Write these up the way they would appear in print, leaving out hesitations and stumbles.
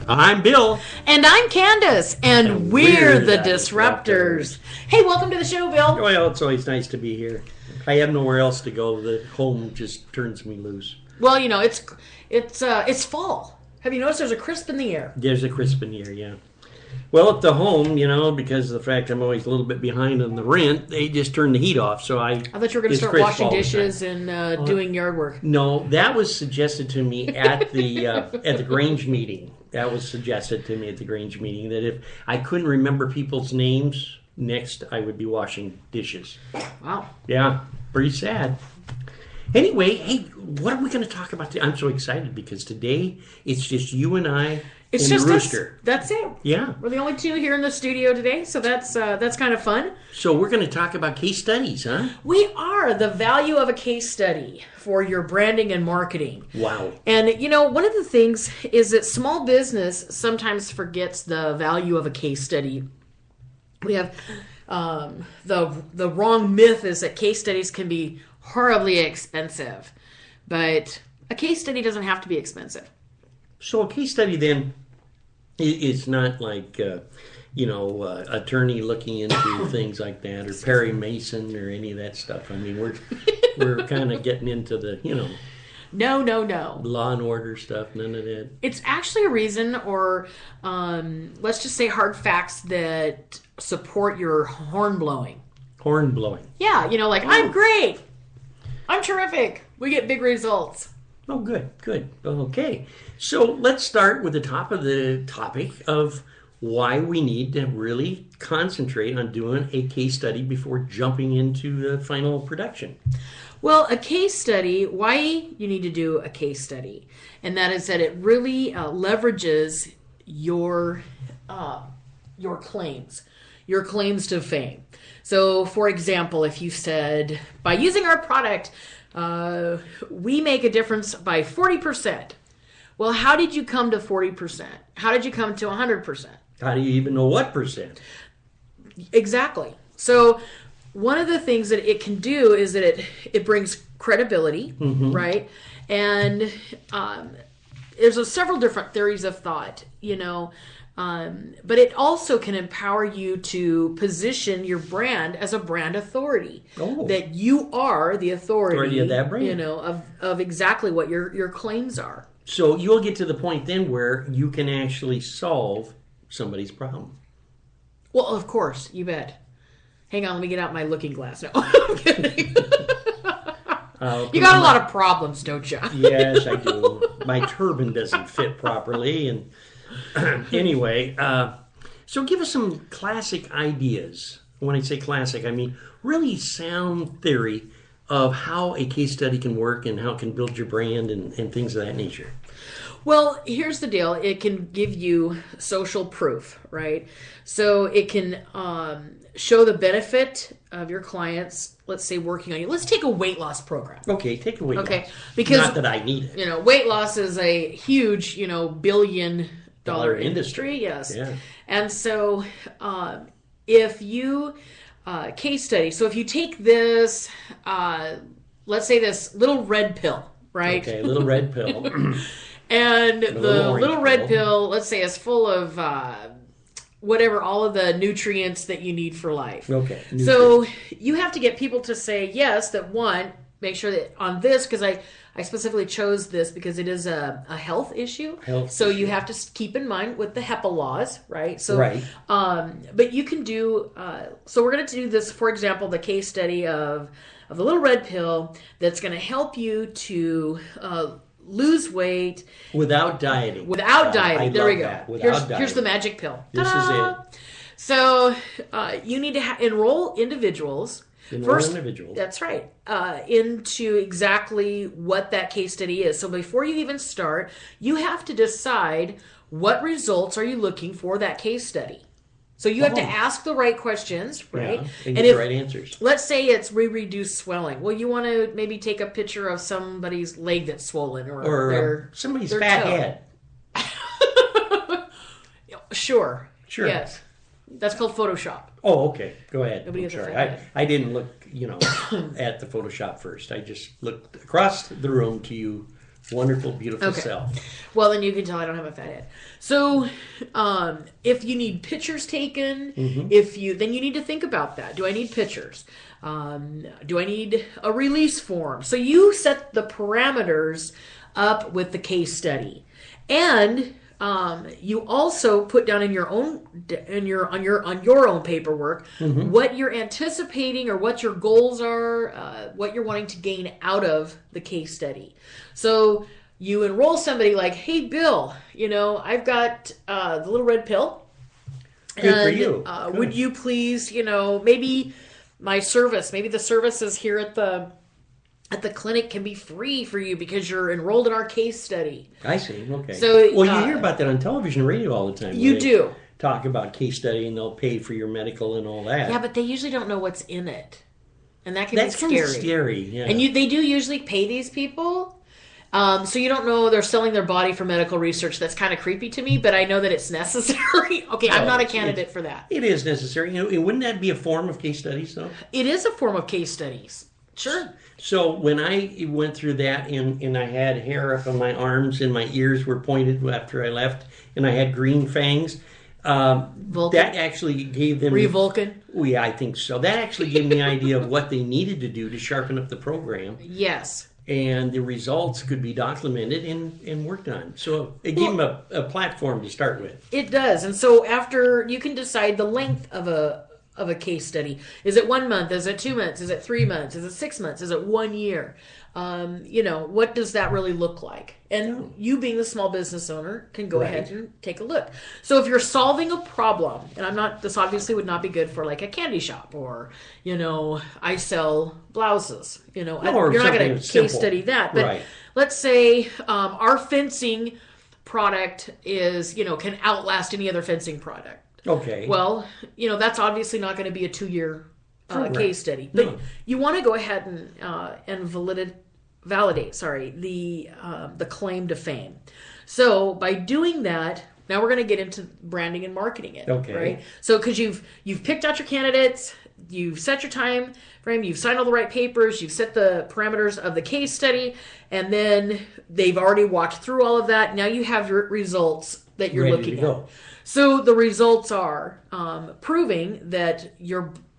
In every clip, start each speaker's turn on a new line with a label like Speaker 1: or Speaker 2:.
Speaker 1: I'm Bill.
Speaker 2: And I'm Candace, and we're the Disruptors. Hey, welcome to the show, Bill.
Speaker 1: Well, it's always nice to be here. I have nowhere else to go. The home just turns me loose.
Speaker 2: Well, you know, it's fall. Have you noticed there's a crisp in the air?
Speaker 1: There's a crisp in the air, yeah. Well, at the home, you know, because of the fact I'm always a little bit behind on the rent, they just turn the heat off. So I
Speaker 2: thought you were going to start washing dishes and doing yard work.
Speaker 1: No, that was suggested to me at the Grange meeting. That was suggested to me at the Grange meeting, that if I couldn't remember people's names, next I would be washing dishes.
Speaker 2: Wow.
Speaker 1: Yeah, pretty sad. Anyway, hey, what are we going to talk about today? I'm so excited because today it's just you and I and the rooster.
Speaker 2: Us. That's it.
Speaker 1: Yeah.
Speaker 2: We're the only two here in the studio today, so that's kind of fun.
Speaker 1: So we're going to talk about case studies, huh?
Speaker 2: We are. The value of a case study for your branding and marketing.
Speaker 1: Wow.
Speaker 2: And, you know, one of the things is that small business sometimes forgets the value of a case study. We have the wrong myth is that case studies can be horribly expensive, but a case study doesn't have to be expensive.
Speaker 1: So a case study then is not like, attorney looking into things like that, or Perry Mason or any of that stuff. I mean, we're kind of getting into the,
Speaker 2: No.
Speaker 1: law and order stuff, none of that.
Speaker 2: It's actually a reason, or let's just say hard facts that support your horn blowing.
Speaker 1: Horn blowing.
Speaker 2: Yeah, I'm great. I'm terrific. We get big results.
Speaker 1: Oh, good. Okay. So let's start with the top of the topic of why we need to really concentrate on doing a case study before jumping into the final production.
Speaker 2: Well, a case study, why you need to do a case study, and that is that it really leverages your claims to fame. So, for example, if you said, by using our product, we make a difference by 40%. Well, how did you come to 40%? How did you come to 100%?
Speaker 1: How do you even know what percent?
Speaker 2: Exactly. So one of the things that it can do is that it brings credibility, right? And there's several different theories of thought, but it also can empower you to position your brand as a brand authority. Oh. That you are the authority
Speaker 1: of that brand.
Speaker 2: Of exactly what your claims are.
Speaker 1: So you'll get to the point then where you can actually solve somebody's problem.
Speaker 2: Well, of course, you bet. Hang on, let me get out my looking glass. No, I'm kidding. You got a lot of problems, don't you?
Speaker 1: Yes, I do. My turban doesn't fit properly, and anyway, so give us some classic ideas. When I say classic, I mean really sound theory of how a case study can work and how it can build your brand and things of that nature.
Speaker 2: Well, here's the deal. It can give you social proof, right? So it can show the benefit of your clients, let's say, working on you. Let's take a weight loss program.
Speaker 1: Okay, take a weight loss.
Speaker 2: Okay, because
Speaker 1: not that I need it.
Speaker 2: Weight loss is a huge, billion-dollar industry. Yes.
Speaker 1: Yeah.
Speaker 2: And so if you case study, so if you take this, let's say this little red pill, right?
Speaker 1: Okay, little red pill.
Speaker 2: And the little red pill, let's say, is full of all of the nutrients that you need for life.
Speaker 1: Okay.
Speaker 2: So you have to get people to say yes, that one, make sure that on this, because I specifically chose this because it is a health issue. So you have to keep in mind with the HEPA laws, right? So,
Speaker 1: right.
Speaker 2: But you can do, so we're going to do this, for example, the case study of the little red pill that's going to help you to lose weight
Speaker 1: without dieting.
Speaker 2: There we go.
Speaker 1: Dieting.
Speaker 2: Here's the magic pill.
Speaker 1: This is it.
Speaker 2: So you need to enroll individuals. That's right. Into exactly what that case study is. So before you even start, you have to decide what results are you looking for that case study. So you have to ask the right questions, right?
Speaker 1: Yeah, and get the right answers.
Speaker 2: Let's say it's reduce swelling. Well, you want to maybe take a picture of somebody's leg that's swollen or
Speaker 1: somebody's
Speaker 2: their
Speaker 1: fat
Speaker 2: toe. Head. Sure. Yes. That's called Photoshop.
Speaker 1: Oh, okay. Go ahead.
Speaker 2: Nobody
Speaker 1: I'm
Speaker 2: has a
Speaker 1: sorry.
Speaker 2: fat head.
Speaker 1: I didn't look, at the Photoshop first. I just looked across the room to you wonderful, beautiful
Speaker 2: Okay.
Speaker 1: self.
Speaker 2: Well, then you can tell I don't have a fat head. So, if you need pictures taken, then you need to think about that. Do I need pictures? Do I need a release form? So you set the parameters up with the case study, and you also put down in your own on your own paperwork what you're anticipating or what your goals are, what you're wanting to gain out of the case study. So you enroll somebody like, hey, Bill, I've got the little red pill.
Speaker 1: Good for you.
Speaker 2: Would you please, maybe my service, maybe the services here at the clinic can be free for you because you're enrolled in our case study.
Speaker 1: I see. Okay.
Speaker 2: So,
Speaker 1: well, you hear about that on television and radio all the time.
Speaker 2: You
Speaker 1: They
Speaker 2: do.
Speaker 1: talk about case study and they'll pay for your medical and all that.
Speaker 2: Yeah, but they usually don't know what's in it. And that can
Speaker 1: That's
Speaker 2: be
Speaker 1: kind
Speaker 2: scary.
Speaker 1: of scary. Yeah.
Speaker 2: And they do usually pay these people. So you don't know they're selling their body for medical research. That's kind of creepy to me, but I know that it's necessary. Okay, I'm not a candidate for that.
Speaker 1: It is necessary. And wouldn't that be a form of case studies, though?
Speaker 2: It is a form of case studies. Sure.
Speaker 1: So when I went through that and I had hair up on my arms and my ears were pointed after I left and I had green fangs, that actually gave them...
Speaker 2: Revulcan?
Speaker 1: Oh, yeah, I think so. That actually gave me the idea of what they needed to do to sharpen up the program.
Speaker 2: Yes.
Speaker 1: And the results could be documented and worked on. So it gave them a platform to start with.
Speaker 2: It does. And so after you can decide the length of a case study. Is it 1 month? Is it 2 months? Is it 3 months? Is it 6 months? Is it 1 year? What does that really look like? And you being the small business owner can go ahead and take a look. So if you're solving a problem, and this obviously would not be good for like a candy shop or, I sell blouses, you're not going to case study that. But let's say our fencing product is, can outlast any other fencing product.
Speaker 1: Okay.
Speaker 2: Well, that's obviously not going to be a 2-year case study, but you want to go ahead and validate the claim to fame. So by doing that, now we're going to get into branding and marketing it.
Speaker 1: Okay.
Speaker 2: Right. So because you've picked out your candidates, you've set your time frame, you've signed all the right papers, you've set the parameters of the case study, and then they've already walked through all of that. Now you have your results that you're looking at. So the results are proving that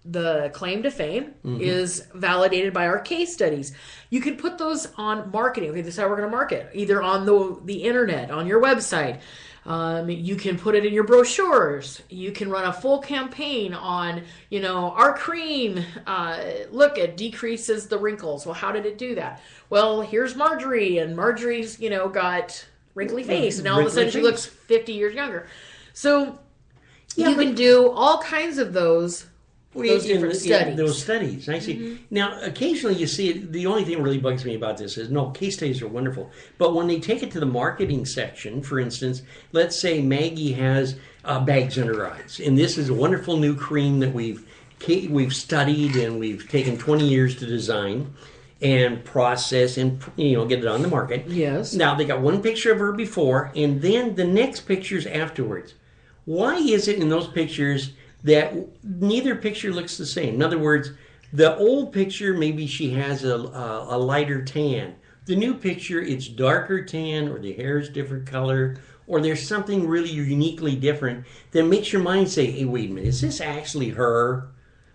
Speaker 2: the claim to fame is validated by our case studies. You can put those on marketing. Okay, this is how we're going to market. Either on the internet, on your website. You can put it in your brochures. You can run a full campaign on, our cream. Look, it decreases the wrinkles. Well, how did it do that? Well, here's Marjorie, and Marjorie's, got wrinkly face, and all of a sudden she looks 50 years younger. So you can do all kinds of those different studies.
Speaker 1: Those studies, I see. Now, occasionally you see it. The only thing that really bugs me about this is, case studies are wonderful. But when they take it to the marketing section, for instance, let's say Maggie has bags under her eyes. And this is a wonderful new cream that we've studied and we've taken 20 years to design and process and, get it on the market.
Speaker 2: Yes.
Speaker 1: Now, they got one picture of her before and then the next pictures afterwards. Why is it in those pictures that neither picture looks the same? In other words, the old picture, maybe she has a lighter tan. The new picture, it's darker tan, or the hair is different color, or there's something really uniquely different that makes your mind say, hey, wait a minute, is this actually her?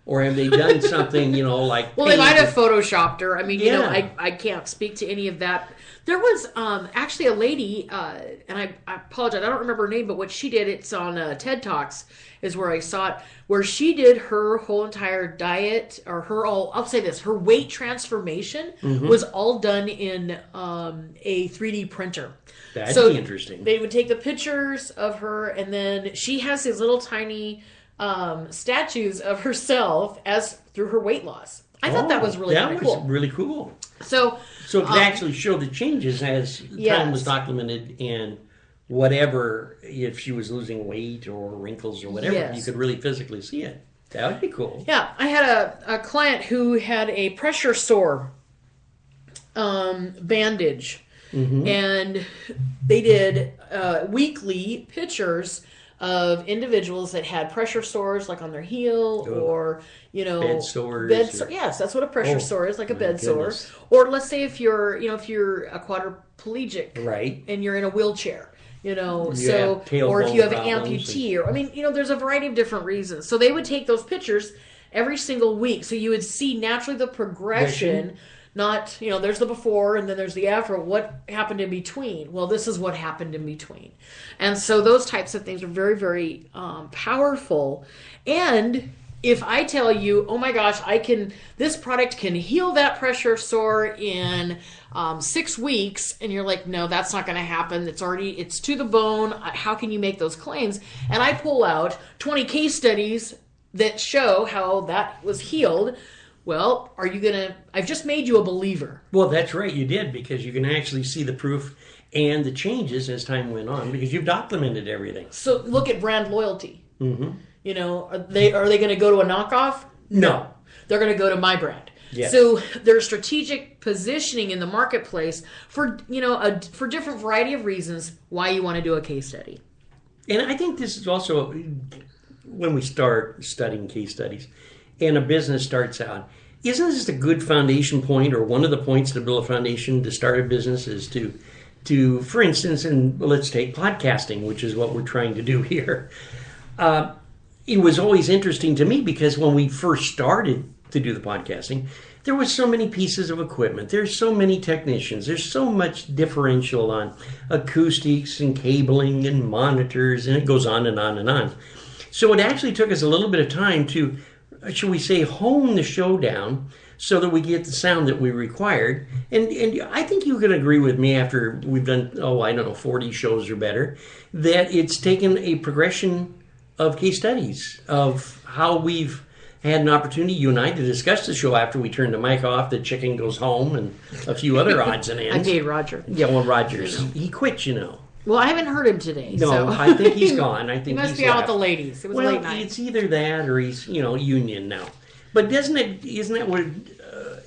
Speaker 1: Or have they done something, like...
Speaker 2: Well, they might have photoshopped her. I mean, I can't speak to any of that. There was actually a lady, and I apologize, I don't remember her name, but what she did, it's on TED Talks, is where I saw it, where she did her whole entire diet, or I'll say this, her weight transformation was all done in a 3D printer.
Speaker 1: That'd be interesting.
Speaker 2: They would take the pictures of her, and then she has these little tiny statues of herself through her weight loss. I thought that was really cool.
Speaker 1: That was really cool.
Speaker 2: So
Speaker 1: it could actually show the changes as time was documented, and whatever, if she was losing weight or wrinkles or whatever, you could really physically see it. That would be cool.
Speaker 2: Yeah, I had a client who had a pressure sore bandage, and they did weekly pictures of individuals that had pressure sores, like on their heel, or
Speaker 1: bed sores.
Speaker 2: Yes, that's what a pressure sore is, like a bed
Speaker 1: goodness.
Speaker 2: sore. Or let's say if you're a quadriplegic,
Speaker 1: right,
Speaker 2: and you're in a wheelchair. Or if you have an amputee, or there's a variety of different reasons. So they would take those pictures every single week, so you would see naturally the progression. Not, there's the before and then there's the after. What happened in between? Well, this is what happened in between. And so those types of things are very, very powerful. And if I tell you, oh my gosh, this product can heal that pressure sore in 6 weeks, and you're like, no, that's not going to happen. It's to the bone. How can you make those claims? And I pull out 20 case studies that show how that was healed. Well, I've just made you a believer.
Speaker 1: Well, that's right, you did, because you can actually see the proof and the changes as time went on, because you've documented everything.
Speaker 2: So look at brand loyalty. Mm-hmm. Are they going to go to a knockoff?
Speaker 1: No.
Speaker 2: They're going to go to my brand.
Speaker 1: Yes.
Speaker 2: So there's strategic positioning in the marketplace for, for different variety of reasons why you want to do a case study.
Speaker 1: And I think this is also, when we start studying case studies, and a business starts out, isn't this a good foundation point, or one of the points to build a foundation to start a business is to for instance, and let's take podcasting, which is what we're trying to do here. It was always interesting to me because when we first started to do the podcasting, there was so many pieces of equipment. There's so many technicians. There's so much differential on acoustics and cabling and monitors, and it goes on and on and on. So it actually took us a little bit of time to, should we say, hone the show down so that we get the sound that we required. And I think you can agree with me after we've done, 40 shows or better, that it's taken a progression of case studies of how we've had an opportunity, you and I, to discuss the show after we turn the mic off, the chicken goes home, and a few other odds and ends.
Speaker 2: I paid Roger.
Speaker 1: Yeah, well, Roger's, he quit,
Speaker 2: Well, I haven't heard him today.
Speaker 1: No,
Speaker 2: so.
Speaker 1: I think he's gone. I think
Speaker 2: he must
Speaker 1: he's
Speaker 2: be out
Speaker 1: left.
Speaker 2: with the ladies. It was late night.
Speaker 1: It's either that or he's, union now. But isn't that what,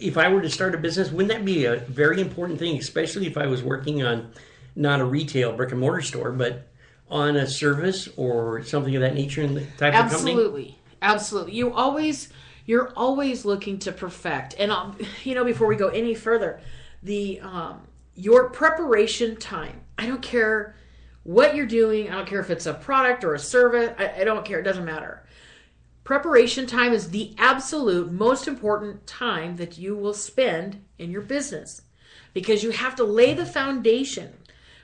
Speaker 1: if I were to start a business, wouldn't that be a very important thing, especially if I was working on not a retail brick and mortar store, but on a service or something of that nature in the type of company?
Speaker 2: Absolutely. You're always looking to perfect. And, before we go any further, your preparation time, I don't care what you're doing. I don't care if it's a product or a service. I don't care. It doesn't matter. Preparation time is the absolute most important time that you will spend in your business, because you have to lay the foundation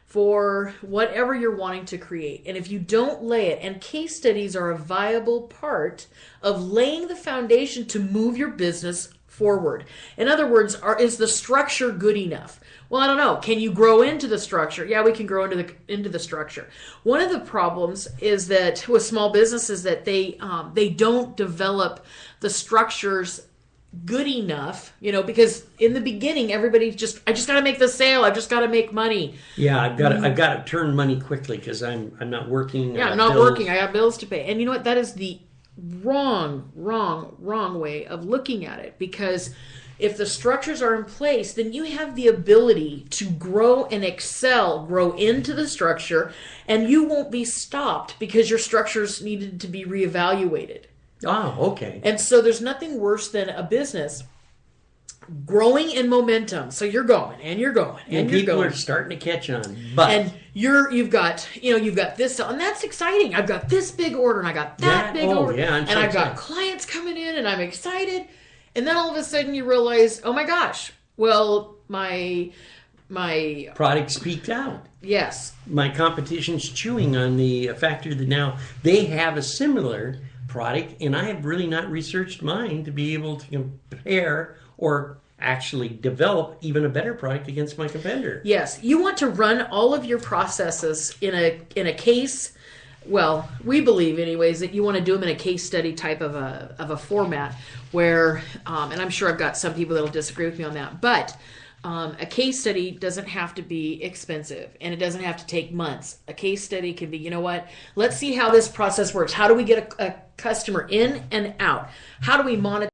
Speaker 2: for whatever you're wanting to create. And if you don't lay it, and case studies are a viable part of laying the foundation to move your business forward. In other words, is the structure good enough? Well, I don't know. Can you grow into the structure? Yeah, we can grow into the structure. One of the problems is that with small businesses that they don't develop the structures good enough, because in the beginning everybody's I just got to make the sale. I've just got to make money.
Speaker 1: Yeah, I've got to turn money quickly because I'm not working.
Speaker 2: Yeah, I'm not working. I got bills to pay. And you know what? That is the wrong way of looking at it, because if the structures are in place, then you have the ability to grow and excel, grow into the structure, and you won't be stopped because your structures needed to be reevaluated.
Speaker 1: Oh, okay.
Speaker 2: And so there's nothing worse than a business growing in momentum. So you're going and you're going and you're
Speaker 1: people
Speaker 2: going.
Speaker 1: Are starting to catch on. But
Speaker 2: and you've got this, and that's exciting. I've got this big order and I got that big order.
Speaker 1: Yeah,
Speaker 2: and I've got clients coming in and I'm excited. And then all of a sudden you realize, oh my gosh, well, my
Speaker 1: product's peaked out.
Speaker 2: Yes.
Speaker 1: My competition's chewing on the factor that now they have a similar product, and I have really not researched mine to be able to compare or actually develop even a better product against my competitor.
Speaker 2: Yes, you want to run all of your processes in a case. Well, we believe, anyways, that you want to do them in a case study type of a format where, and I'm sure I've got some people that'll disagree with me on that, but a case study doesn't have to be expensive, and it doesn't have to take months. A case study can be, let's see how this process works. How do we get a customer in and out? How do we monetize?